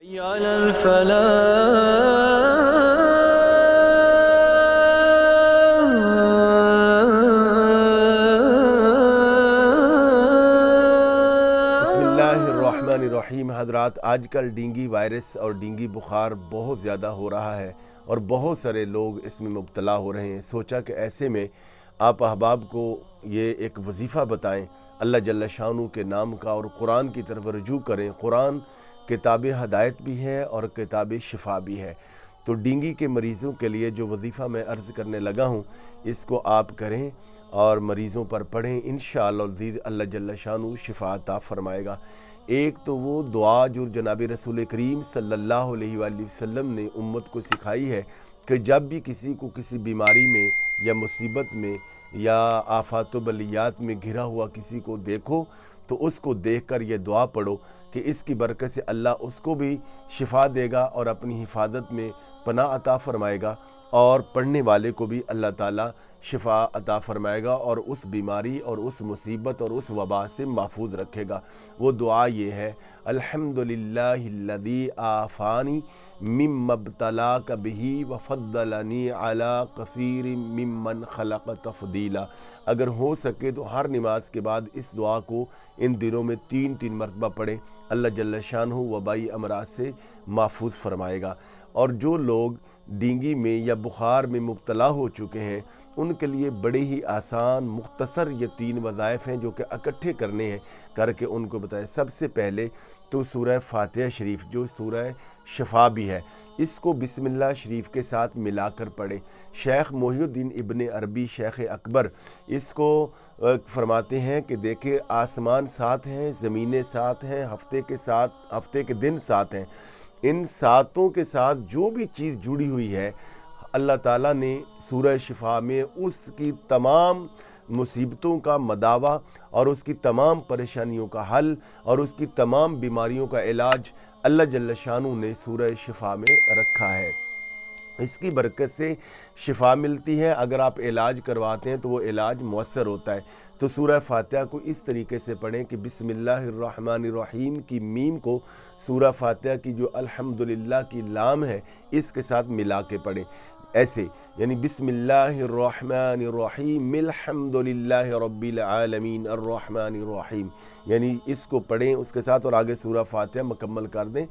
على الفلاح बिस्मिल्लाहिर्रहमानिर्रहीम। हजरात, आजकल डेंगू वायरस और डेंगू बुखार बहुत ज़्यादा हो रहा है और बहुत सारे लोग इसमें मुब्तला हो रहे हैं। सोचा कि ऐसे में आप अहबाब को ये एक वजीफ़ा बताएं अल्लाह जल्ल शानू के नाम का, और कुरान की तरफ रजू करें। कुरान किताब हदायत भी है और किताब शिफा भी है। तो डेंगू के मरीज़ों के लिए जो वजीफ़ा मैं अर्ज़ करने लगा हूँ, इसको आप करें और मरीज़ों पर पढ़ें। इंशाअल्लाह अल्लाह जल्ल शानू शिफा अता फरमाएगा। एक तो वो दुआ जो जनाब रसूल करीम सल्लल्लाहु अलैहि वसल्लम ने उम्मत को सिखाई है कि जब भी किसी को किसी बीमारी में या मुसीबत में या आफात बलियात में घिरा हुआ किसी को देखो तो उसको देखकर ये दुआ पढ़ो कि इसकी बरकत से अल्लाह उसको भी शिफा देगा और अपनी हिफाजत में पनाह अता फरमाएगा, और पढ़ने वाले को भी अल्लाह ताला शिफा अता फरमाएगा और उस बीमारी और उस मुसीबत और उस वबा से महफूज रखेगा। वो दुआ ये है, अल्हम्दुलिल्लाहिल्लज़ी आफ़ानी मिम्मब्तलाक बिही व फ़द्दलनी अला कसीर मिम्मन खलक़ तफ़दीला। अगर हो सके तो हर नमाज के बाद इस दुआ को इन दिनों में 3-3 मरतबा पढ़ें। अल्लाह जल्ल शानहू वबाई अमराज से महफूज फरमाएगा। और जो लोग डेंगू में या बुखार में मुब्तला हो चुके हैं उनके लिए बड़े ही आसान मुख्तसर ये 3 वज़ाइफ हैं जो कि इकट्ठे करने हैं, करके उनको बताएं। सबसे पहले तो सूरह फातिहा शरीफ जो सूरह शिफा भी है, इसको बिस्मिल्लाह शरीफ के साथ मिलाकर पढ़ें। शेख मोहिउद्दीन इब्न अरबी शेख अकबर इसको फरमाते हैं कि देखिए, आसमान 7 हैं, ज़मीनें 7 हैं, हफ्ते के दिन 7 हैं। इन 7 के साथ जो भी चीज़ जुड़ी हुई है अल्लाह ताला ने सूरह शिफा में उसकी तमाम मुसीबतों का मदावा और उसकी तमाम परेशानियों का हल और उसकी तमाम बीमारियों का इलाज अल्लाह जल्ल शानू ने सूरह शिफा में रखा है। इसकी बरकत से शिफा मिलती है। अगर आप इलाज करवाते हैं तो वो इलाज मुअस्सर होता है। तो सूरह फातिहा को इस तरीके से पढ़ें कि बिस्मिल्लाहिर्रहमानिर्रहीम की मीम को सूरह फातिहा की जो अल्हम्दुलिल्लाह की लाम है इसके साथ मिला के पढ़ें। ऐसे यानी बिस्मिल्लाहिर्रहमानिर्रहीम अल्हम्दुलिल्लाहि रब्बिल आलमीन अर्रहमानिर्रहीम, यानी इसको पढ़ें उसके साथ और आगे सूरह फातिहा मुकम्मल कर दें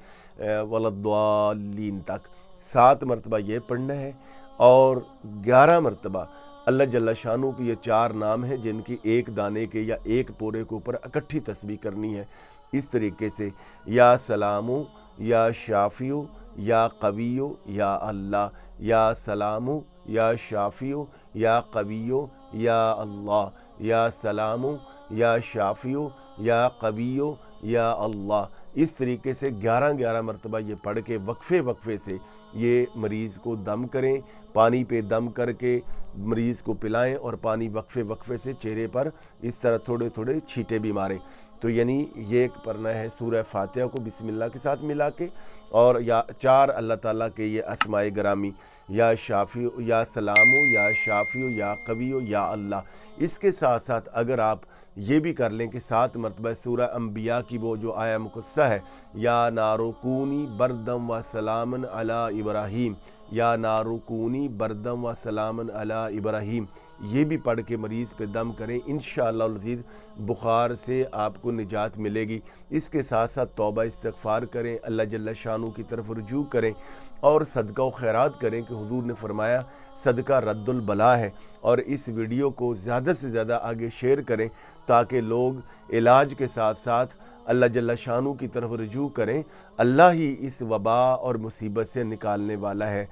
वलद्दालीन तक। 7 मरतबा ये पढ़ना है और 11 मरतबा अल्लाह जल्ल शानू की ये 4 नाम हैं जिनकी एक दाने के या एक पोरे के ऊपर इकट्ठी तस्बीह करनी है। इस तरीके से या सलामु या शाफियो या कवियो या अल्लाह, या सलामु या शाफियो या कवियो या अल्लाह, या सलामु या शाफियो या कवियो या अल्लाह। इस तरीके से 11-11 मरतबा ये पढ़ के वक्फे से ये मरीज़ को दम करें, पानी पे दम करके मरीज़ को पिलाएं और पानी वक्फे से चेहरे पर इस तरह थोड़े थोड़े छींटे भी मारें। तो यानी ये पढ़ना है सूरह फातिहा को बिस्मिल्लाह के साथ मिला के, और या 4 अल्लाह ताला के ये अस्माए गरामी, या शाफियो या सलामो या शाफियो या कवियो या अल्लाह। इसके साथ साथ अगर आप ये भी कर लें कि 7 मरतबा सूरह अंबिया की वो जो आया मुक़द्दसा है, या नारुकूनी बरदम व सलामन अला इब्राहीम, या नारुकूनी बरदम व सलामन अला इब्राहीम, ये भी पढ़ के मरीज़ पे दम करें। इंशाअल्लाह अज़ीज़ बुखार से आपको निजात मिलेगी। इसके साथ साथ तौबा इस्तिग़फ़ार करें, अल्लाह जल्ल शानू की तरफ रुजू करें और सदका व खैरात करें कि हुज़ूर ने फरमाया सदका रद्दुल बला है। और इस वीडियो को ज़्यादा से ज़्यादा आगे शेयर करें ताकि लोग इलाज के साथ साथ अल्लाह जल्ल शानू की तरफ रुजू करें। अल्लाह ही इस वबा और मुसीबत से निकालने वाला है।